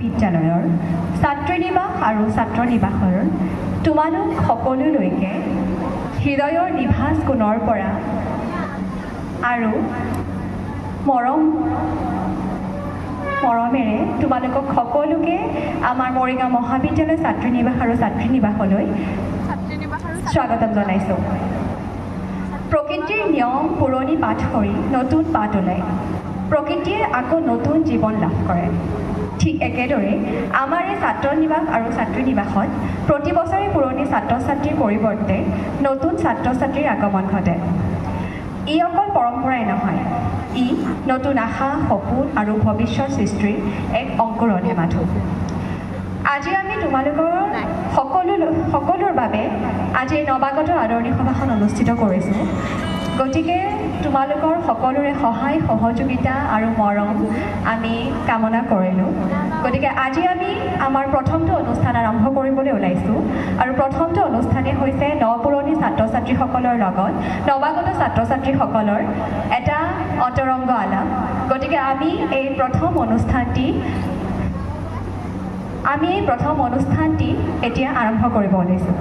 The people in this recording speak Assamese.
মহাবিদ্যালয়ৰ ছাত্ৰী নিবাস আৰু ছাত্ৰ নিবাসৰ তোমালোক সকলোলৈকে হৃদয়ৰ নিভাঁজ কোণৰ পৰা আৰু মৰমেৰে তোমালোকক সকলোকে আমাৰ মৰিগাঁও মহাবিদ্যালয় ছাত্ৰী নিবাস আৰু ছাত্ৰী নিবাসলৈ স্বাগতম জনাইছোঁ। প্ৰকৃতিৰ নিয়ম পুৰণি পাঠ সৰি নতুন পাঠ ওলায়, প্ৰকৃতিয়ে আকৌ নতুন জীৱন লাভ কৰে। ঠিক একেদৰে আমাৰ এই ছাত্ৰ নিবাস আৰু ছাত্ৰী নিবাসত প্ৰতি বছৰে পুৰণি ছাত্ৰ ছাত্ৰীৰ পৰিৱৰ্তে নতুন ছাত্ৰ ছাত্ৰীৰ আগমন ঘটে। ই অকল পৰম্পৰাই নহয়, ই নতুন আশা, সপোন আৰু ভৱিষ্যত সৃষ্টিৰ এক অংকুৰহে মাথো। আজি আমি তোমালোকৰ সকলোৰ বাবে আজি নৱাগত আদৰণি সভাখন অনুষ্ঠিত কৰিছোঁ। গতিকে তোমালোকৰ সকলোৰে সহায় সহযোগিতা আৰু মৰম আমি কামনা কৰিলোঁ। গতিকে আজি আমি আমাৰ প্ৰথমটো অনুষ্ঠান আৰম্ভ কৰিবলৈ ওলাইছোঁ আৰু প্ৰথমটো অনুষ্ঠানে হৈছে নপুৰণি ছাত্ৰ ছাত্ৰীসকলৰ লগত নৱাগত ছাত্ৰ ছাত্ৰীসকলৰ এটা অন্তৰংগ আলাপ। গতিকে আমি এই প্ৰথম অনুষ্ঠানটি এতিয়া আৰম্ভ কৰিব ওলাইছোঁ।